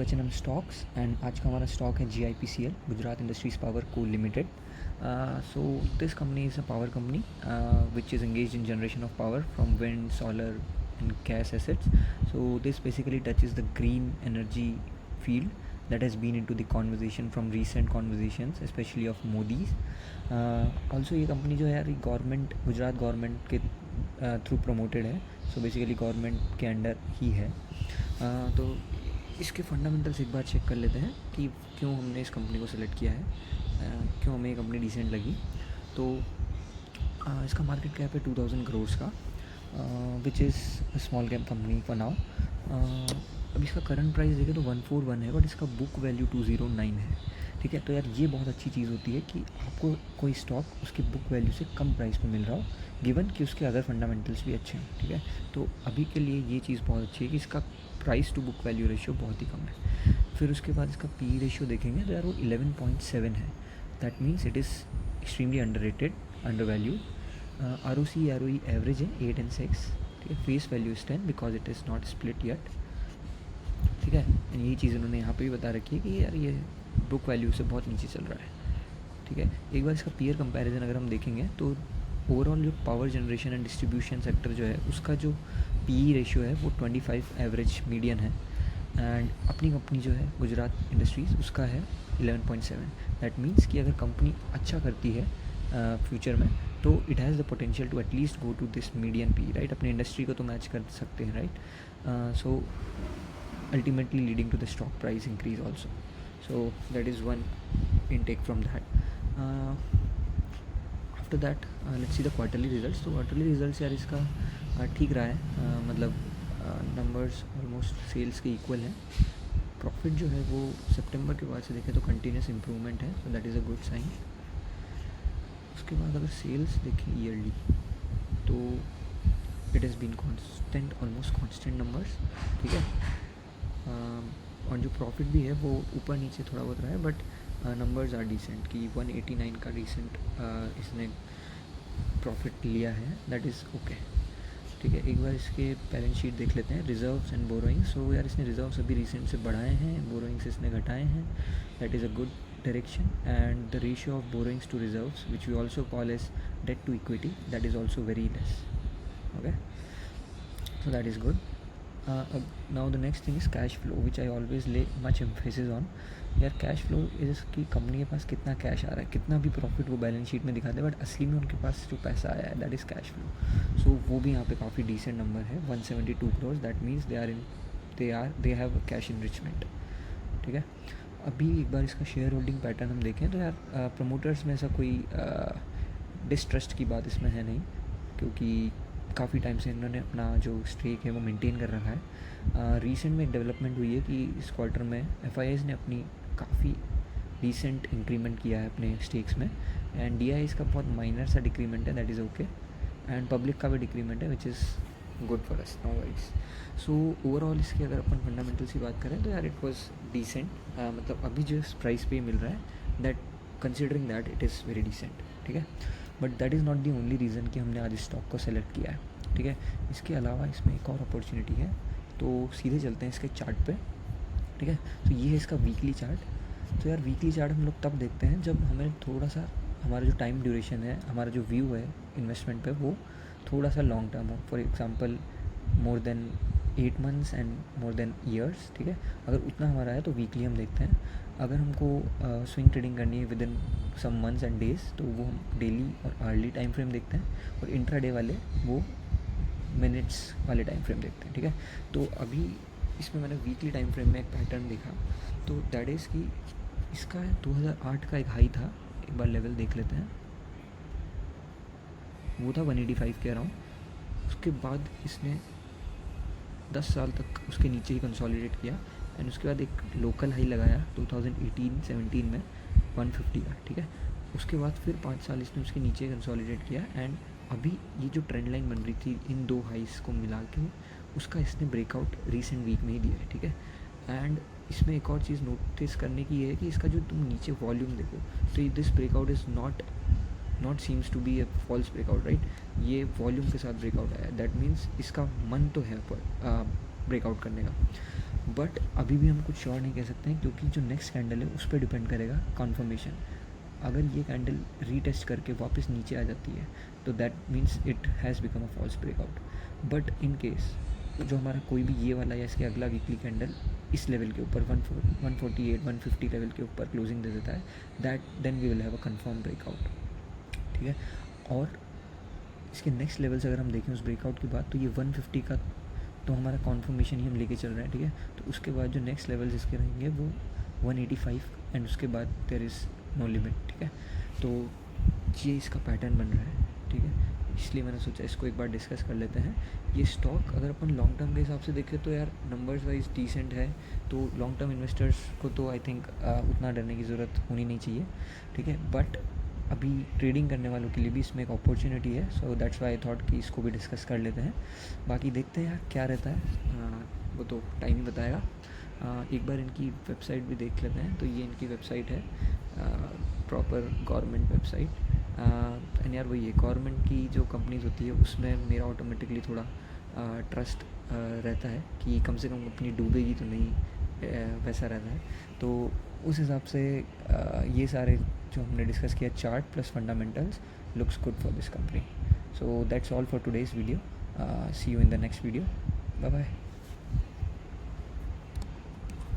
H&M stocks and आज का हमारा stock है GIPCL Gujarat Industries Power Co Limited. So this company is a power company which is engaged in generation of power from wind, solar and gas assets. So this basically touches the green energy field that has been into the conversation from recent conversations especially of Modi's. Also ये company जो है यार government Gujarat government के through promoted है. So basically government के under ही है. तो इसके फंडामेंटल्स एक बार चेक कर लेते हैं कि क्यों हमने इस कंपनी को सिलेक्ट किया है, क्यों हमें ये कंपनी डिसेंट लगी. तो इसका मार्केट कैप है 2000 करोड़ का, which is small cap company for now. अब इसका करंट प्राइस देखें तो 141 है, बट इसका बुक वैल्यू 209 है. ठीक है, तो यार ये बहुत अच्छी चीज़ होती है कि आपको कोई स्टॉक उसकी बुक वैल्यू से कम प्राइस पे मिल रहा हो, गिवन कि उसके अदर फंडामेंटल्स भी अच्छे हैं. ठीक है, तो अभी के लिए ये चीज़ बहुत अच्छी है कि इसका price to book value ratio बहुत ही कम है. फिर उसके बाद इसका पी रेशियो देखेंगे तो यार वो 11.7 है. That means it is extremely underrated, under value. ROC ROE average है 8 and 6. ठीक है, face value is 10 because it is not split yet. ठीक है, यही चीज़ उन्होंने यहाँ पे भी बता रखी है कि यार ये बुक वैल्यू से बहुत नीचे चल रहा है. ठीक है, एक बार इसका पीयर कंपैरिजन अगर हम देखेंगे तो ओवरऑल जो power generation and distribution sector जो है उसका जो पी रेशियो है वो 25 एवरेज मीडियन है. एंड अपनी कंपनी जो है गुजरात इंडस्ट्रीज़ उसका है 11.7. दैट मीन्स कि अगर कंपनी अच्छा करती है फ्यूचर में तो it has the potential to at least go to this median P, right. अपनी इंडस्ट्री को तो मैच कर सकते हैं, right. So ultimately leading to the stock price increase also. So that is one intake from that. After that let's see the quarterly results. तो quarterly results यार इसका ठीक रहा है, मतलब नंबर्स ऑलमोस्ट सेल्स के इक्वल है. प्रॉफिट जो है वो सितंबर के बाद से देखें तो कंटिन्यूस इम्प्रूवमेंट है, so that is a good sign. उसके बाद अगर सेल्स देखें ईयरली तो it has been constant, almost constant numbers. ठीक है, और जो प्रॉफिट भी है वो ऊपर नीचे थोड़ा बहुत रहा है, बट नंबर्स आर डिसेंट कि 189 का रिसेंट इसने प्रॉफिट लिया है, दैट इज़ ओके. ठीक है, एक बार इसके बैलेंस शीट देख लेते हैं. Reserves and borrowings. सो यार इसने रिजर्व्स अभी रिसेंट से बढ़ाए हैं, बोरोइंग्स इसने घटाए हैं. That is a good direction. And the ratio of borrowings to reserves which we also call as debt to equity, that is also very less. Okay, so that is good. Now the next thing is cash flow, which I always lay much emphasis on. यार cash flow is कि company के पास कितना cash आ रहा है, कितना भी profit वो balance sheet में दिखाते हैं, बट असली में उनके पास जो पैसा आया है दैट इज़ कैश फ्लो. सो वो भी यहाँ पे काफ़ी डिसेंट नंबर है, 172 crore. That means they have cash enrichment. ठीक है, अभी एक बार इसका शेयर होल्डिंग पैटर्न हम देखें तो यार प्रमोटर्स में ऐसा कोई डिस्ट्रस्ट की बात इसमें है नहीं, क्योंकि काफ़ी टाइम से इन्होंने अपना जो स्टेक है वो मेंटेन कर रखा है. रीसेंट में एक डेवलपमेंट हुई है कि इस क्वार्टर में FIIs ने अपनी काफ़ी रीसेंट इंक्रीमेंट किया है अपने स्टेक्स में. एंड DIIs का बहुत माइनर सा डिक्रीमेंट है, that is okay. And public का भी डिक्रीमेंट है which is good for us, no worries. So overall इसकी अगर अपन फंडामेंटल्स की बात करें तो यार इट वॉज डिसेंट. मतलब अभी जो प्राइस पे मिल रहा है that considering that it is very decent. ठीक है, but that is not the only reason कि हमने आज स्टॉक को सेलेक्ट किया है. ठीक है, इसके अलावा इसमें एक और अपॉर्चुनिटी है, तो सीधे चलते हैं इसके चार्ट पे. ठीक है, तो ये है इसका वीकली चार्ट. तो यार वीकली चार्ट हम लोग तब देखते हैं जब हमें थोड़ा सा हमारा जो टाइम ड्यूरेशन है, हमारा जो व्यू है इन्वेस्टमेंट पे वो थोड़ा सा लॉन्ग टर्म हो. For example more than 8 months and more than years. ठीक है, अगर उतना हमारा है तो वीकली हम देखते हैं. अगर हमको स्विंग ट्रेडिंग करनी है within some months and days तो वो हम डेली और अर्ली टाइम फ्रेम देखते हैं, और इंट्रा डे वाले वो मिनट्स वाले टाइम फ्रेम देखते हैं. ठीक है, तो अभी इसमें मैंने वीकली टाइम फ्रेम में एक पैटर्न देखा, तो दैट इज़ कि इसका 2008 का एक हाई था. एक बार लेवल देख लेते हैं, वो था 185 के अराउंड. उसके बाद इसने 10 साल तक उसके नीचे ही कंसोलिडेट किया. एंड उसके बाद एक लोकल हाई लगाया 2018-17 में 150 का. ठीक है, उसके बाद फिर 5 साल इसने उसके नीचे कंसोलिडेट किया. एंड अभी ये जो ट्रेंड लाइन बन रही थी इन दो हाइस को मिला के उसका इसने ब्रेकआउट रीसेंट वीक में ही दिया है. ठीक है, एंड इसमें एक और चीज़ नोटिस करने की है कि इसका जो तुम नीचे वॉल्यूम देखो तो this breakout is not seems to be a false breakout, right. ये वॉल्यूम के साथ ब्रेकआउट आया, दैट मीन्स इसका मन तो है पर ब्रेकआउट करने का. बट अभी भी हम कुछ श्योर नहीं कह सकते हैं, क्योंकि जो नेक्स्ट कैंडल है उस पर डिपेंड करेगा कॉन्फर्मेशन। अगर ये कैंडल रीटेस्ट करके वापस नीचे आ जाती है तो that means it has become a false breakout. But in case जो हमारा कोई भी ये वाला या इसके अगला वीकली कैंडल इस लेवल के ऊपर 148 150 लेवल के ऊपर क्लोजिंग दे देता है, that then we will have a confirm breakout, ठीक है। और इसके नेक्स्ट लेवल्स अगर हम देखें उस ब्रेकआउट के बाद, तो ये 150 का तो हमारा कॉन्फर्मेशन ही हम लेके चल रहे हैं, ठीक है। तो उसके बाद जो नेक्स्ट लेवल्स इसके रहेंगे वो 185 एंड उसके बाद देयर इज़ नो लिमिट, ठीक है। तो ये इसका पैटर्न बन रहा है, ठीक है। इसलिए मैंने सोचा इसको एक बार डिस्कस कर लेते हैं। ये स्टॉक अगर अपन लॉन्ग टर्म के हिसाब से देखें तो यार नंबर्स वाइज डिसेंट है, तो लॉन्ग टर्म इन्वेस्टर्स को तो आई थिंक उतना डरने की ज़रूरत होनी नहीं चाहिए, ठीक है। बट अभी ट्रेडिंग करने वालों के लिए भी इसमें एक अपॉर्चुनिटी है, so that's why I thought कि इसको भी डिस्कस कर लेते हैं। बाकी देखते हैं यार क्या रहता है, वो तो टाइम ही बताएगा। एक बार इनकी वेबसाइट भी देख लेते हैं। तो ये इनकी वेबसाइट है, प्रॉपर गवर्नमेंट वेबसाइट। एंड यार वही है, गवर्नमेंट की जो कंपनीज होती है उसमें मेरा ऑटोमेटिकली थोड़ा ट्रस्ट रहता है कि कम से कम कंपनी डूबेगी तो नहीं, वैसा रहता है। तो उस हिसाब से ये सारे जो हमने डिस्कस किया, chart plus fundamentals, looks good for this company. So that's all for today's video. See you in the next video. Bye bye.